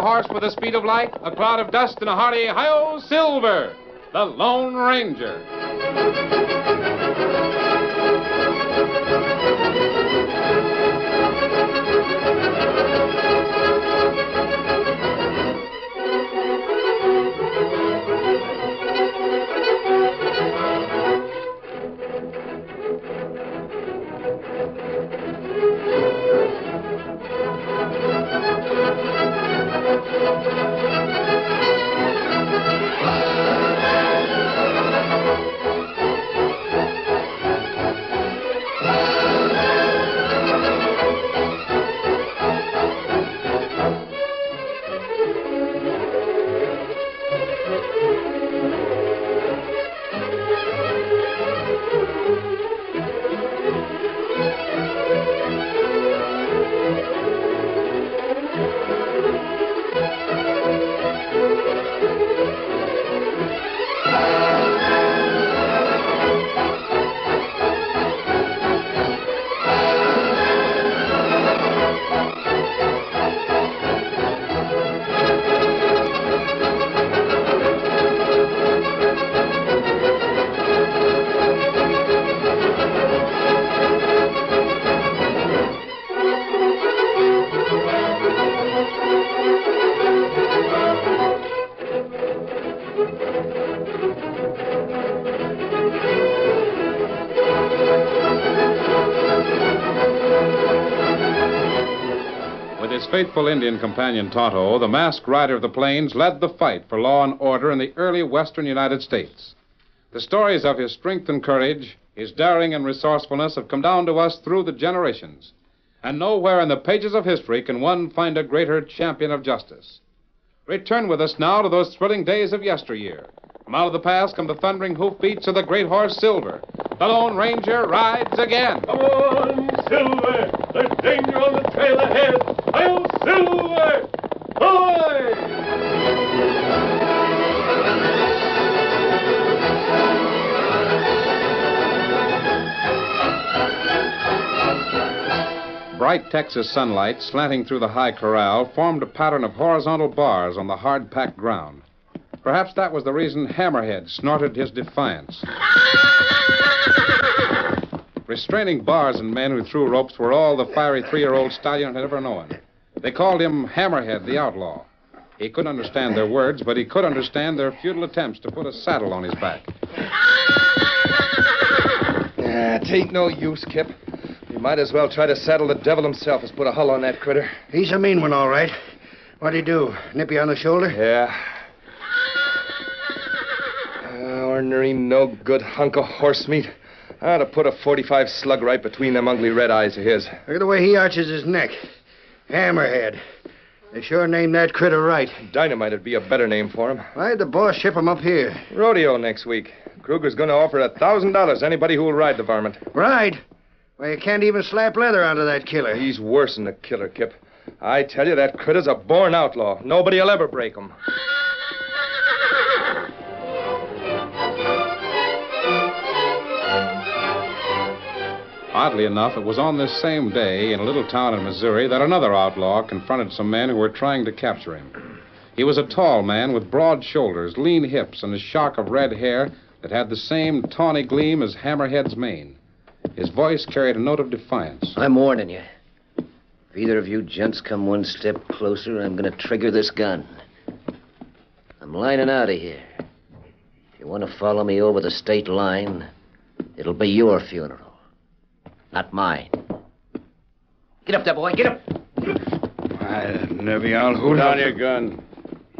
horse with the speed of light, a cloud of dust, and a hearty hi-yo Silver, the Lone Ranger. With his faithful Indian companion Tonto, the masked rider of the plains led the fight for law and order in the early western United States. The stories of his strength and courage, his daring and resourcefulness have come down to us through the generations. And nowhere in the pages of history can one find a greater champion of justice. Return with us now to those thrilling days of yesteryear. From out of the past come the thundering hoofbeats of the great horse Silver. The Lone Ranger rides again. Come on, Silver! There's danger on the trail ahead! I'll Silver! Bright Texas sunlight slanting through the high corral formed a pattern of horizontal bars on the hard-packed ground. Perhaps that was the reason Hammerhead snorted his defiance. Restraining bars and men who threw ropes were all the fiery 3-year-old stallion had ever known. They called him Hammerhead, the outlaw. He couldn't understand their words, but he could understand their futile attempts to put a saddle on his back. It ain't no use, Kip. You might as well try to saddle the devil himself as put a hull on that critter. He's a mean one, all right. What'd he do? Nip you on the shoulder? Yeah. Ordinary no-good hunk of horse meat. I ought to put a .45 slug right between them ugly red eyes of his. Look at the way he arches his neck. Hammerhead. They sure named that critter right. Dynamite'd be a better name for him. Why'd the boss ship him up here? Rodeo next week. Kruger's going to offer $1,000 anybody who will ride the varmint. Ride? Well, you can't even slap leather onto that killer. He's worse than a killer, Kip. I tell you, that critter's a born outlaw. Nobody'll ever break him. Oddly enough, it was on this same day in a little town in Missouri that another outlaw confronted some men who were trying to capture him. He was a tall man with broad shoulders, lean hips, and a shock of red hair that had the same tawny gleam as Hammerhead's mane. His voice carried a note of defiance. I'm warning you. If either of you gents come one step closer, I'm going to trigger this gun. I'm lining out of here. If you want to follow me over the state line, it'll be your funeral. Not mine. Get up there, boy. Get up. Maybe I'll hold Put down your gun.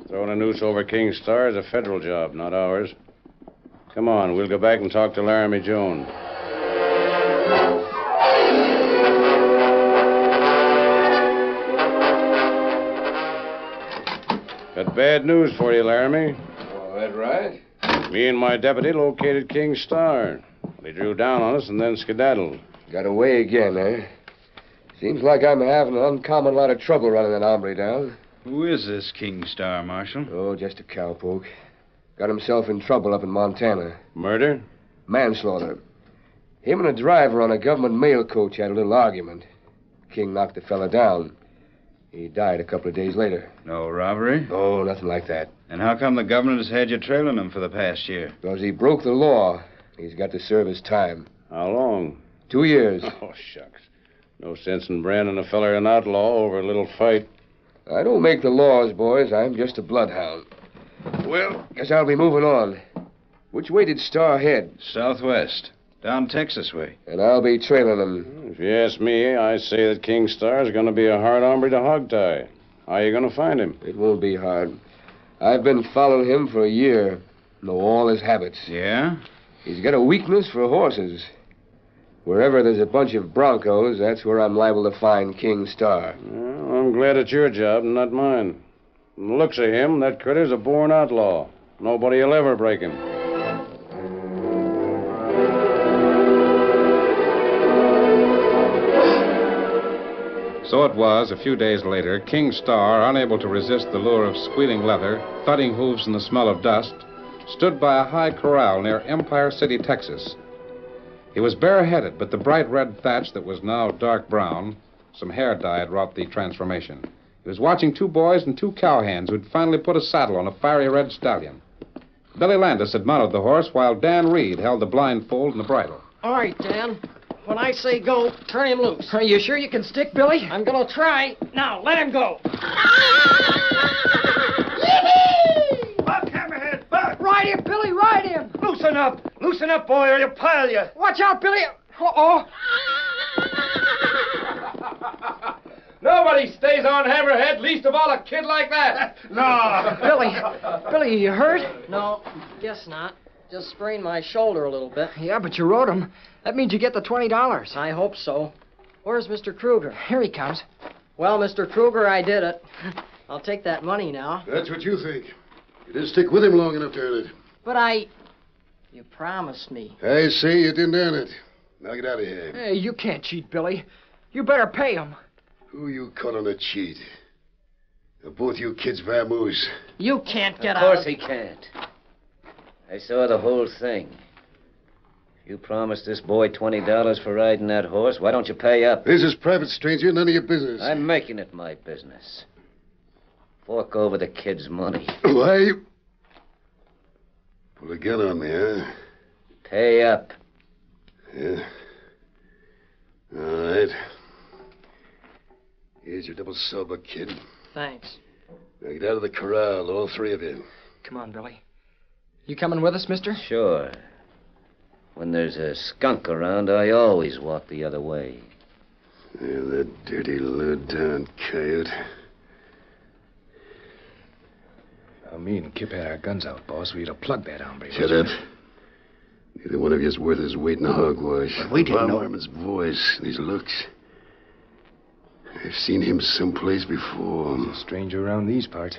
Throwing a noose over King's Star is a federal job, not ours. Come on, we'll go back and talk to Laramie Jones. Got bad news for you, Laramie. Oh, that right? Me and my deputy located King's Star. They drew down on us and then skedaddled. Got away again, eh? Seems like I'm having an uncommon lot of trouble running that hombre down. Who is this King Star, Marshal? Oh, just a cowpoke. Got himself in trouble up in Montana. Murder? Manslaughter. Him and a driver on a government mail coach had a little argument. King knocked the fella down. He died a couple of days later. No robbery? Oh, nothing like that. And how come the government has had you trailing him for the past year? Because he broke the law. He's got to serve his time. How long? 2 years. Oh, shucks. No sense in branding a feller an outlaw over a little fight. I don't make the laws, boys. I'm just a bloodhound. Well, guess I'll be moving on. Which way did Star head? Southwest. Down Texas way. And I'll be trailing him. If you ask me, I say that King Star's going to be a hard hombre to hogtie. How are you going to find him? It won't be hard. I've been following him for a year. Know all his habits. Yeah? He's got a weakness for horses. Wherever there's a bunch of broncos, that's where I'm liable to find King Star. Well, I'm glad it's your job and not mine. From the looks of him, that critter's a born outlaw. Nobody'll ever break him. So it was, a few days later, King Star, unable to resist the lure of squealing leather, thudding hooves, and the smell of dust, stood by a high corral near Empire City, Texas. He was bareheaded, but the bright red thatch that was now dark brown, some hair dye had wrought the transformation. He was watching 2 boys and 2 cowhands who'd finally put a saddle on a fiery red stallion. Billy Landis had mounted the horse while Dan Reed held the blindfold and the bridle. All right, Dan. When I say go, turn him loose. Are you sure you can stick, Billy? I'm gonna try. Now, let him go. Buck, Hammerhead, buck! Ride him, Billy, ride him. Loosen up! Loosen up, boy, or you'll pile you. Watch out, Billy. Uh-oh. Nobody stays on Hammerhead, least of all a kid like that. No. Billy, you hurt? No, guess not. Just sprained my shoulder a little bit. Yeah, but you rode him. That means you get the $20. I hope so. Where's Mr. Kruger? Here he comes. Well, Mr. Kruger, I did it. I'll take that money now. That's what you think. You didn't stick with him long enough to earn it. But You promised me. I see you didn't earn it. Now get out of here. Hey, you can't cheat, Billy. You better pay him. Who you calling a cheat? They're both you kids vamoose. You can't get out. out. Of course he can't. I saw the whole thing. If you promised this boy $20 for riding that horse, why don't you pay up? This is private, stranger. None of your business. I'm making it my business. Fork over the kid's money. Why? Pull a gun on me, huh? Pay up. Yeah. All right. Here's your double silver, kid. Thanks. Now get out of the corral, all 3 of you. Come on, Billy. You coming with us, mister? Sure. When there's a skunk around, I always walk the other way. Yeah, that dirty, low-down coyote. Now, me and Kip had our guns out, boss. We'd have plugged that hombre. Shut up. Neither one of you's worth his weight in hogwash. But we didn't know. Harmon's voice and his looks. I've seen him someplace before. He's a stranger around these parts.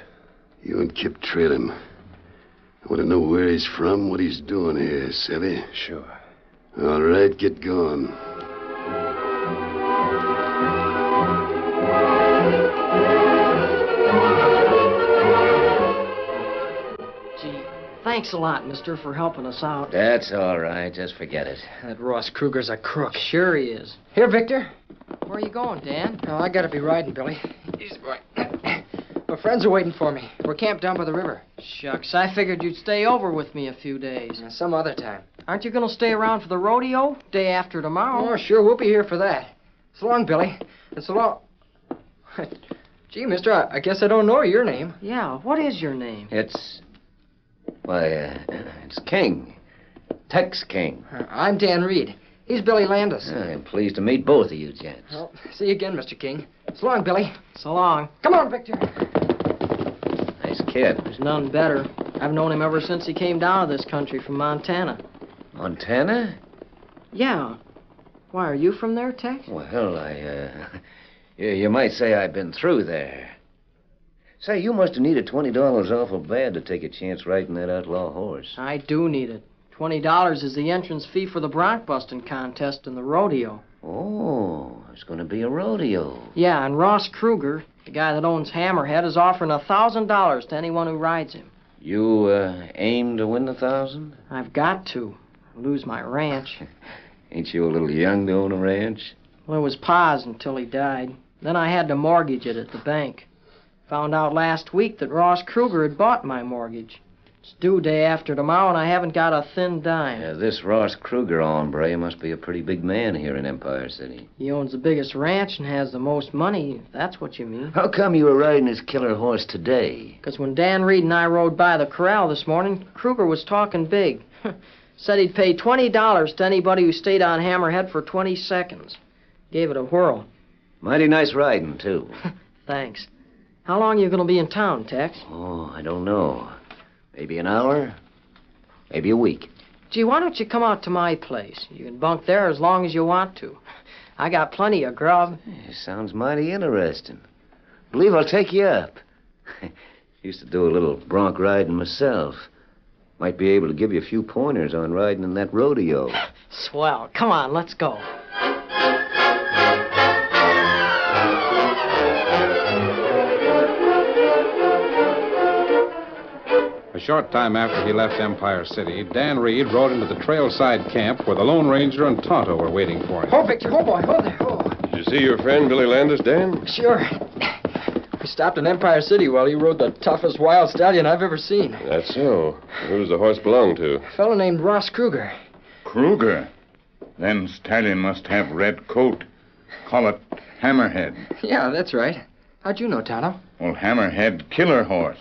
You and Kip trail him. I want to know where he's from, what he's doing here, savvy? Sure. All right, get going. Gee, thanks a lot, mister, for helping us out. That's all right. Just forget it. That Ross Kruger's a crook. Sure he is. Here, Victor. Where are you going, Dan? Oh, I gotta be riding, Billy. Easy, boy. My friends are waiting for me. We're camped down by the river. Shucks, I figured you'd stay over with me a few days. Some other time. Aren't you going to stay around for the rodeo? Day after tomorrow. Oh, sure, we'll be here for that. So long, Billy. And so long... Gee, mister, I guess I don't know your name. Yeah, what is your name? It's King. Tex King. I'm Dan Reed. He's Billy Landis. I'm pleased to meet both of you gents. Well, see you again, Mr. King. So long, Billy. So long. Come on, Victor. Nice kid. There's none better. I've known him ever since he came down to this country from Montana. Montana? Yeah. Why, are you from there, Tex? Well, you might say I've been through there. Say, you must have needed $20 awful bad to take a chance riding that outlaw horse. I do need it. $20 is the entrance fee for the bronc busting contest and the rodeo. Oh, it's going to be a rodeo. Yeah, and Ross Kruger, the guy that owns Hammerhead, is offering $1,000 to anyone who rides him. You aim to win the 1,000? I've got to. Lose my ranch. Ain't you a little young to own a ranch? Well, it was Pa's until he died. Then I had to mortgage it at the bank. Found out last week that Ross Kruger had bought my mortgage. It's due day after tomorrow, and I haven't got a thin dime. Yeah, this Ross Kruger hombre must be a pretty big man here in Empire City. He owns the biggest ranch and has the most money, if that's what you mean. How come you were riding his killer horse today? Because when Dan Reed and I rode by the corral this morning, Kruger was talking big. Said he'd pay $20 to anybody who stayed on Hammerhead for 20 seconds. Gave it a whirl. Mighty nice riding, too. Thanks. How long are you going to be in town, Tex? Oh, I don't know. Maybe an hour, maybe a week. Gee, why don't you come out to my place? You can bunk there as long as you want to. I got plenty of grub. Sounds mighty interesting. Believe I'll take you up. Used to do a little bronc riding myself. Might be able to give you a few pointers on riding in that rodeo. Swell. Come on, let's go. A short time after he left Empire City, Dan Reed rode into the trailside camp where the Lone Ranger and Tonto were waiting for him. Oh, Victor. Oh, boy. Oh, there. Oh. Did you see your friend Billy Landis, Dan? Sure. We stopped in Empire City while he rode the toughest wild stallion I've ever seen. That's so. Who does the horse belong to? A fellow named Ross Kruger. Kruger? Then stallion must have red coat. Call it Hammerhead. Yeah, that's right. How'd you know, Tonto? Well, Hammerhead killer horse.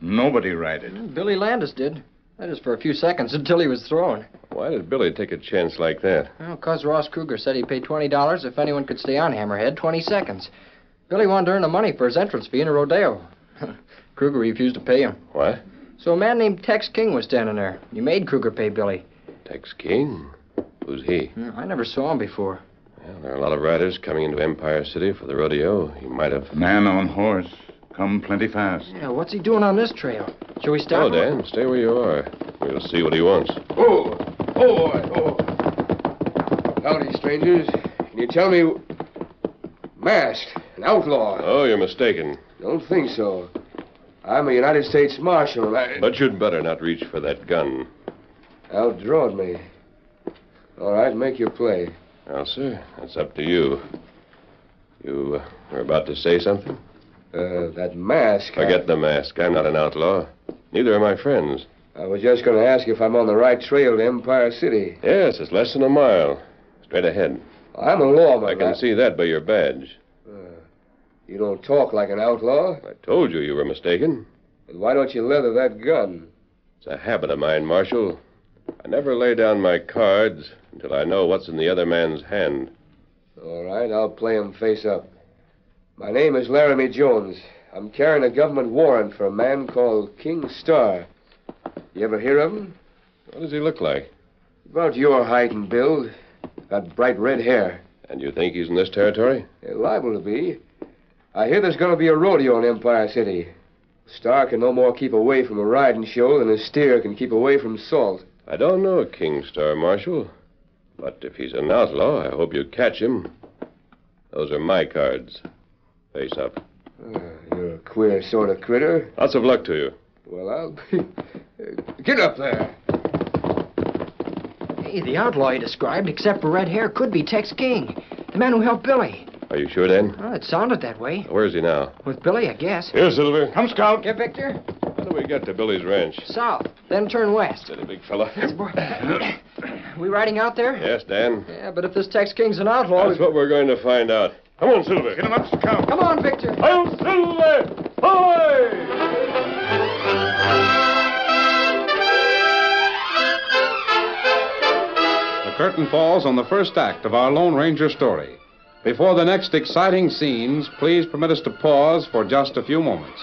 Nobody ride it. Billy Landis did. That is for a few seconds until he was thrown. Why did Billy take a chance like that? Well, 'cause Ross Kruger said he'd pay $20 if anyone could stay on Hammerhead 20 seconds. Billy wanted to earn the money for his entrance fee in a rodeo. Kruger refused to pay him. What? So a man named Tex King was standing there. He made Kruger pay Billy. Tex King? Who's he? I never saw him before. Well, there are a lot of riders coming into Empire City for the rodeo. He might have... Man on horse. Come plenty fast. Yeah, what's he doing on this trail? Shall we stop? Oh, Dan, stay where you are. We'll see what he wants. Oh. Howdy, strangers. Can you tell me... Masked, an outlaw. Oh, you're mistaken. Don't think so. I'm a United States Marshal. But you'd better not reach for that gun. Outdrawed me. All right, make your play. Well, sir, that's up to you. You were about to say something? That mask... Forget the mask. I'm not an outlaw. Neither are my friends. I was just going to ask if I'm on the right trail to Empire City. Yes, it's less than a mile. Straight ahead. I'm a lawman. I can see that by your badge. You don't talk like an outlaw. I told you were mistaken. Then why don't you leather that gun? It's a habit of mine, Marshal. I never lay down my cards until I know what's in the other man's hand. All right, I'll play 'em face up. My name is Laramie Jones. I'm carrying a government warrant for a man called King Star. You ever hear of him? What does he look like? About your height and build. Got bright red hair. And you think he's in this territory? Liable to be. I hear there's going to be a rodeo in Empire City. Star can no more keep away from a riding show than a steer can keep away from salt. I don't know King Star, Marshal. But if he's an outlaw, I hope you catch him. Those are my cards. Face up. You're a queer sort of critter. Lots of luck to you. Well, I'll be... Get up there. Hey, the outlaw you described, except for red hair, could be Tex King, the man who helped Billy. Are you sure, Dan? Well, it sounded that way. Where is he now? With Billy, I guess. Here, Silver. Come, Scout. Get Victor. How do we get to Billy's ranch? South, then turn west. Steady, big fella. We riding out there? Yes, Dan. Yeah, but if this Tex King's an outlaw... That's what we're going to find out. Come on, Silver. Get him up, Scout. Come on, Victor. I'll Silver! Ahoy! The curtain falls on the first act of our Lone Ranger story. Before the next exciting scenes, please permit us to pause for just a few moments.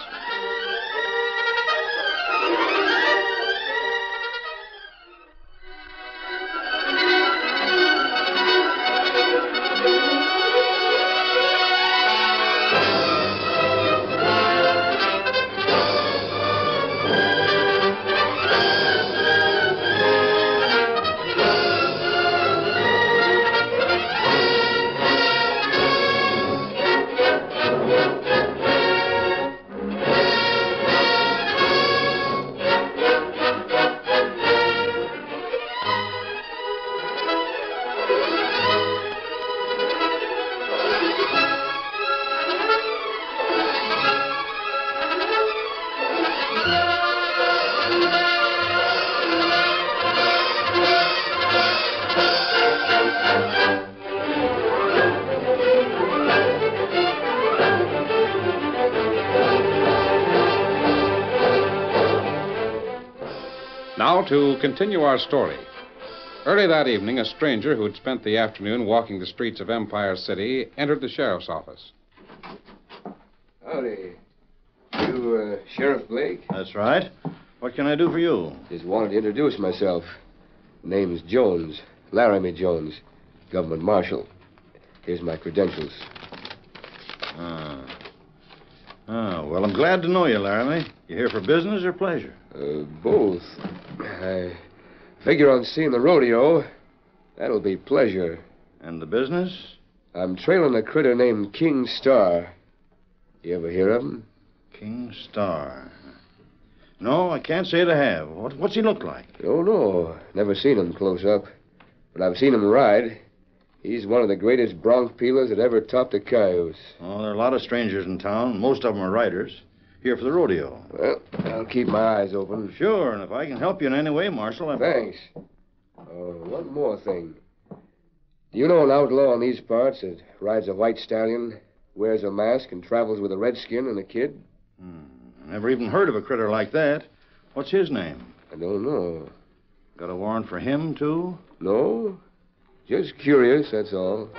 Now, to continue our story. Early that evening, a stranger who'd spent the afternoon walking the streets of Empire City entered the sheriff's office. Howdy. You, Sheriff Blake? That's right. What can I do for you? Just wanted to introduce myself. Name's Jones. Laramie Jones. Government Marshal. Here's my credentials. Well, I'm glad to know you, Laramie. You here for business or pleasure? Both. I figure on seeing the rodeo. That'll be pleasure. And the business? I'm trailing a critter named King Star. You ever hear of him? King Star. No, I can't say I have. What's he look like? Oh, no. Never seen him close up. But I've seen him ride. He's one of the greatest bronc peelers that ever topped a cayuse. Oh, there are a lot of strangers in town. Most of them are riders. Here for the rodeo. Well, I'll keep my eyes open. Sure, and if I can help you in any way, Marshal, Thanks. One more thing. Do you know an outlaw in these parts that rides a white stallion, wears a mask, and travels with a redskin and a kid? Never even heard of a critter like that. What's his name? I don't know. Got a warrant for him, too? No. Just curious, that's all.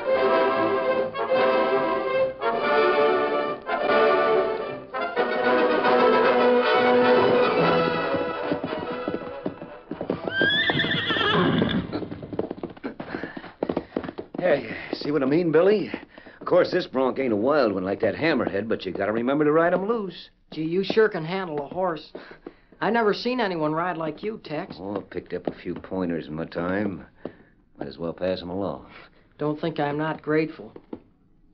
Hey, see what I mean, Billy? Of course, this bronc ain't a wild one like that Hammerhead, but you gotta remember to ride him loose. Gee, you sure can handle a horse. I never seen anyone ride like you, Tex. Oh, I picked up a few pointers in my time. Might as well pass them along. Don't think I'm not grateful.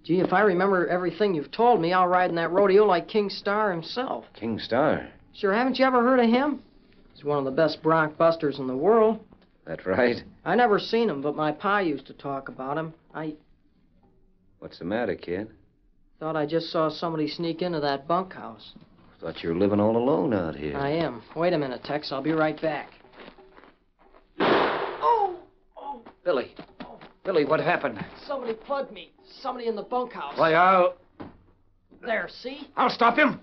Gee, if I remember everything you've told me, I'll ride in that rodeo like King Star himself. King Star? Sure, haven't you ever heard of him? He's one of the best bronc busters in the world. That right? I never seen him, but my pa used to talk about him. What's the matter, kid? Thought I just saw somebody sneak into that bunkhouse. Thought you were living all alone out here. I am. Wait a minute, Tex. I'll be right back. Oh! Billy. Billy, what happened? Somebody plugged me. Somebody in the bunkhouse. Why, There, see? I'll stop him.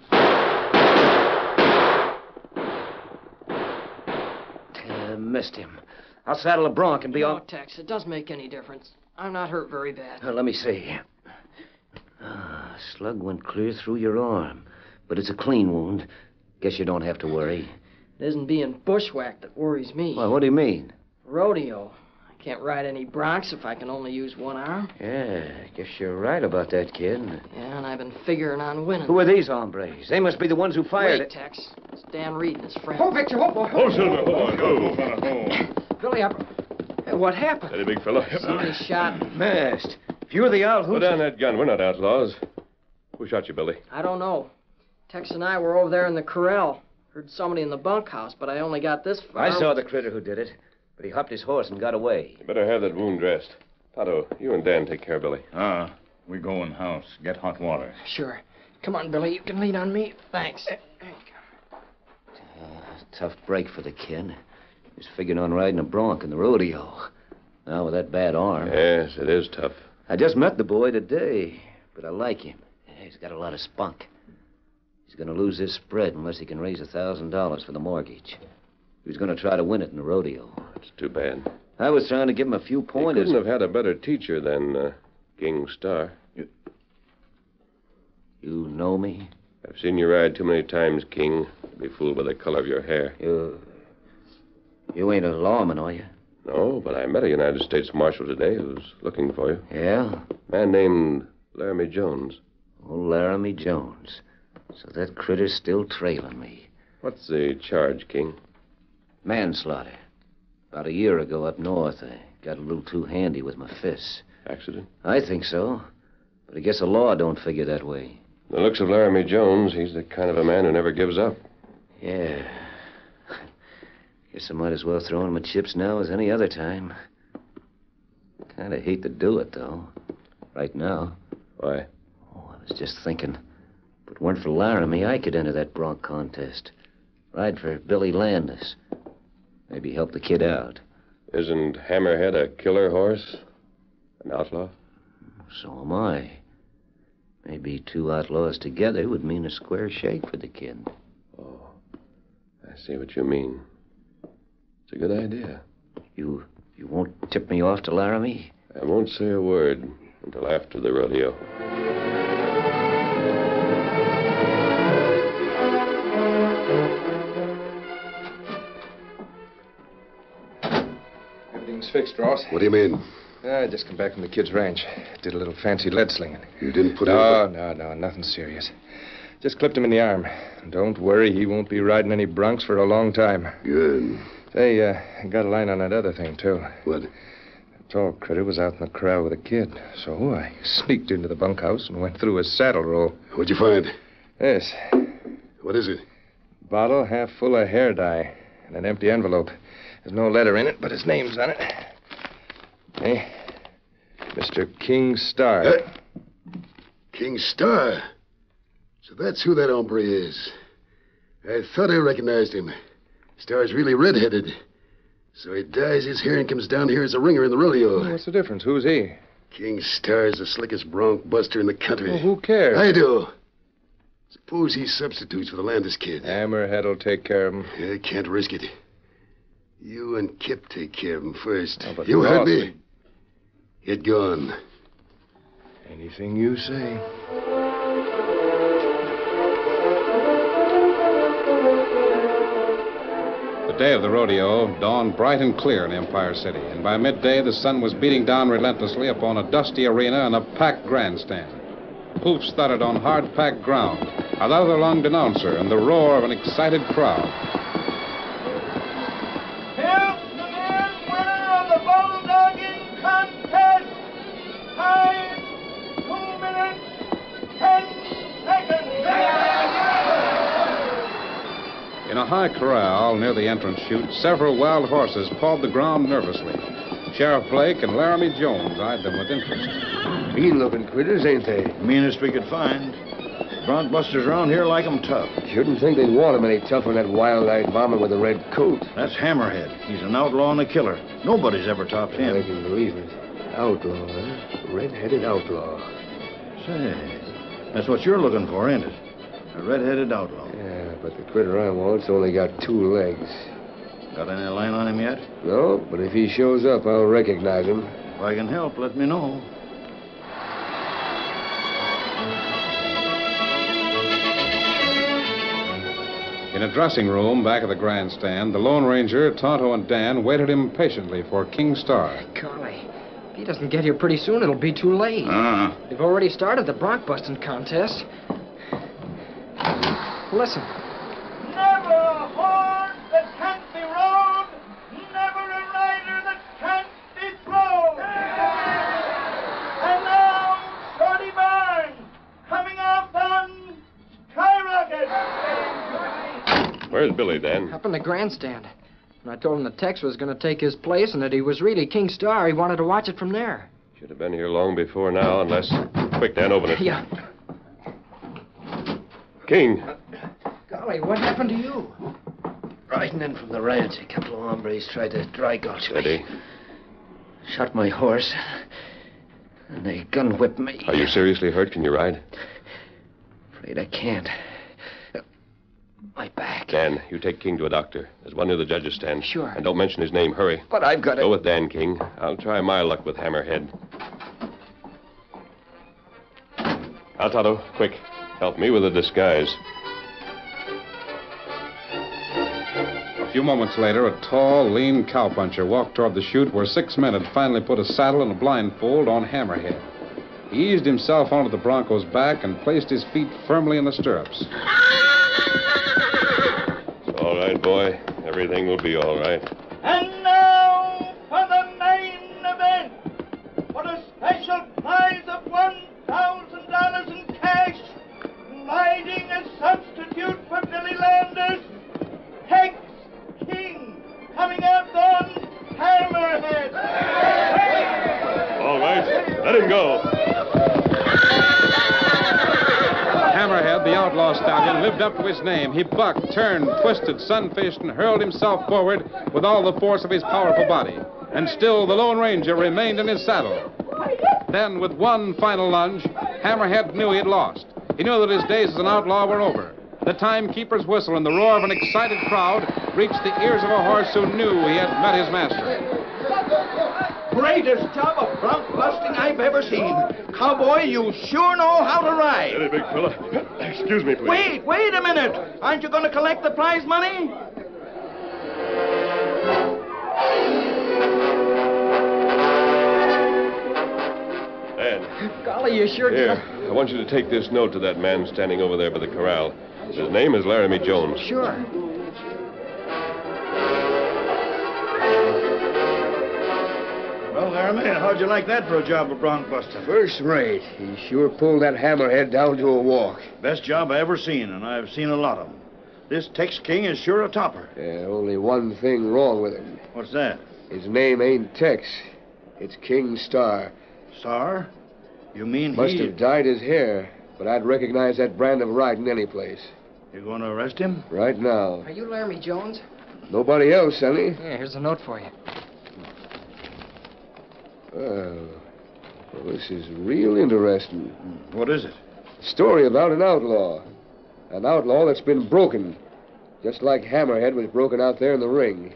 Missed him. I'll saddle a bronc and be No, on... Tex, it doesn't make any difference. I'm not hurt very bad. Let me see. Slug went clear through your arm. But it's a clean wound. Guess you don't have to worry. It isn't being bushwhacked that worries me. Well, what do you mean? Rodeo. I can't ride any broncs if I can only use one arm. Yeah, guess you're right about that, kid. Yeah, and I've been figuring on winning. Who are these hombres? They must be the ones who fired Wait, it. Tex. It's Dan Reed and his friend. Oh, Victor, oh, boy. Oh, Silver, oh. Billy, Hey, what happened? Steady, big fellow. Somebody shot me. Masked. If you're the owl, Put down that gun. We're not outlaws. Who shot you, Billy? I don't know. Tex and I were over there in the corral. Heard somebody in the bunkhouse, but I only got this far. I saw the critter who did it, but he hopped his horse and got away. You better have that wound dressed. Tonto, you and Dan take care of Billy. We go in house. Get hot water. Sure. Come on, Billy. You can lean on me. Thanks. Tough break for the kid. He was figuring on riding a bronc in the rodeo. Now with that bad arm. Yes, it is tough. I just met the boy today, but I like him. He's got a lot of spunk. He's going to lose his spread unless he can raise $1,000 for the mortgage. He was going to try to win it in the rodeo. It's too bad. I was trying to give him a few He pointers. couldn't have had a better teacher than King Star. You know me? I've seen you ride too many times, King, to be fooled by the color of your hair. You ain't a lawman, are you? No, but I met a United States Marshal today who's looking for you. Yeah? A man named Laramie Jones. Oh, Laramie Jones. So that critter's still trailing me. What's the charge, King? Manslaughter. About a year ago up north, I got a little too handy with my fists. Accident? I think so. But I guess the law don't figure that way. The looks of Laramie Jones, he's the kind of a man who never gives up. Yeah. Guess I might as well throw in my chips now as any other time. Kind of hate to do it, though. Right now. Why? Oh, I was just thinking. If it weren't for Laramie, I could enter that bronc contest. Ride for Billy Landis. Maybe help the kid out. Isn't Hammerhead a killer horse? An outlaw? So am I. Maybe two outlaws together would mean a square shake for the kid. Oh, I see what you mean. It's a good idea. You won't tip me off to Laramie? I won't say a word until after the rodeo. Everything's fixed, Ross. What do you mean? I just come back from the kid's ranch. Did a little fancy lead slinging. You didn't put No, nothing serious. Just clipped him in the arm. Don't worry, he won't be riding any broncs for a long time. Good. Say, I got a line on that other thing, too. What? The tall critter was out in the corral with a kid. So I sneaked into the bunkhouse and went through his saddle roll. What'd you find? This. What is it? Bottle half full of hair dye and an empty envelope. There's no letter in it, but his name's on it. Hey, Mr. King Star. King Star? So that's who that hombre is. I thought I recognized him. Star's really red-headed. So he dyes his hair and comes down here as a ringer in the rodeo. Well, what's the difference? Who's he? King Star's the slickest bronc buster in the country. Well, who cares? I do. Suppose he substitutes for the Landis kid. Hammerhead will take care of him. I can't risk it. You and Kip take care of him first. Oh, but you heard Ross, me? Get gone. Anything you say. The day of the rodeo dawned bright and clear in Empire City, and by midday the sun was beating down relentlessly upon a dusty arena and a packed grandstand. Hoofs thudded on hard-packed ground, another long denouncer, and the roar of an excited crowd. Here's the man winner of the bulldogging contest. Time, 2 minutes, 10 seconds. In a high corral near the entrance chute, several wild horses pawed the ground nervously. Sheriff Blake and Laramie Jones eyed them with interest. Mean-looking critters, ain't they? Meanest we could find. Bronc busters around here like 'em tough. Shouldn't think they'd want 'em any tougher than that wild-eyed bomber with a red coat. That's Hammerhead. He's an outlaw and a killer. Nobody's ever topped him. I can believe it. Outlaw, huh? Red-headed outlaw. Say, that's what you're looking for, ain't it? A red-headed outlaw. Yeah, but the critter I want's only got 2 legs. Got any line on him yet? No, but if he shows up, I'll recognize him. If I can help, let me know. In a dressing room back of the grandstand, the Lone Ranger, Tonto, and Dan waited impatiently for King Star. Golly, if he doesn't get here pretty soon, it'll be too late. They've already started the bronc busting contest. Listen. Never a horse that can't be rode, never a rider that can't be thrown. And now, Shorty Barnes, coming off on Skyrocket. Where's Billy, Dan? Up in the grandstand. When I told him the Tex was going to take his place and that he was really King Star, he wanted to watch it from there. Should have been here long before now, unless... Quick, Dan, open it. Yeah. King. Golly, what happened to you? Riding in from the ranch, a couple of hombres tried to dry gulch me. Steady. Shot my horse, and they gun whipped me. Are you seriously hurt? Can you ride? Afraid I can't. My back. Dan, you take King to a doctor. There's one near the judge's stand. Sure. And don't mention his name. Hurry. But I've got to... Go with Dan, King. I'll try my luck with Hammerhead. Now, Tonto, quick. Help me with the disguise. A few moments later, a tall, lean cowpuncher walked toward the chute where 6 men had finally put a saddle and a blindfold on Hammerhead. He eased himself onto the bronco's back and placed his feet firmly in the stirrups. It's all right, boy. Everything will be all right. And now for the main event. For a special prize of $1,000 in cash, riding a substitute for Billy Landis, Tex King, coming out on Hammerhead. All right. Let him go. Hammerhead, the outlaw stallion, lived up to his name. He bucked, turned, twisted, sun-fished, and hurled himself forward with all the force of his powerful body. And still the Lone Ranger remained in his saddle. Then, with one final lunge, Hammerhead knew he had lost. He knew that his days as an outlaw were over. The timekeeper's whistle and the roar of an excited crowd reached the ears of a horse who knew he had met his master. Greatest job of bronc busting I've ever seen. Cowboy, you sure know how to ride. Steady, big fella. Excuse me, please. Wait a minute. Aren't you going to collect the prize money? Dan. Golly, you sure... Here, I want you to take this note to that man standing over there by the corral. His name is Laramie Jones. Sure. Well, Laramie, how'd you like that for a job of bronc busting? First rate. He sure pulled that Hammerhead down to a walk. Best job I ever seen, and I've seen a lot of them. This Tex King is sure a topper. Yeah, only one thing wrong with him. What's that? His name ain't Tex. It's King Star. Star? You mean Must he... have dyed his hair, but I'd recognize that brand of riding any place. You going to arrest him? Right now. Are you Laramie Jones? Nobody else, Sonny. Yeah, here's a note for you. Well, this is real interesting. What is it? A story about an outlaw. An outlaw that's been broken. Just like Hammerhead was broken out there in the ring.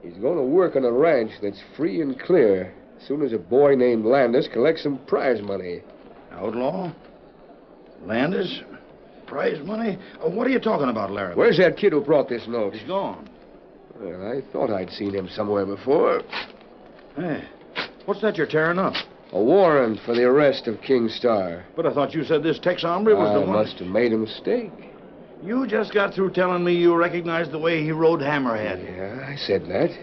He's going to work on a ranch that's free and clear as soon as a boy named Landis collects some prize money. Outlaw? Landis? Prize money? What are you talking about, Larry? Where's that kid who brought this note? He's gone. Well, I thought I'd seen him somewhere before. Hey, what's that you're tearing up? A warrant for the arrest of King Star. But I thought you said this Tex hombre was the one... I must have made a mistake. You just got through telling me you recognized the way he rode Hammerhead. Yeah, I said that.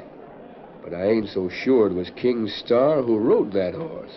But I ain't so sure it was King Star who rode that horse.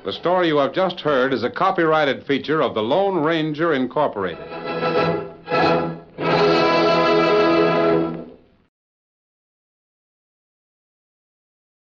The story you have just heard is a copyrighted feature of the Lone Ranger Incorporated.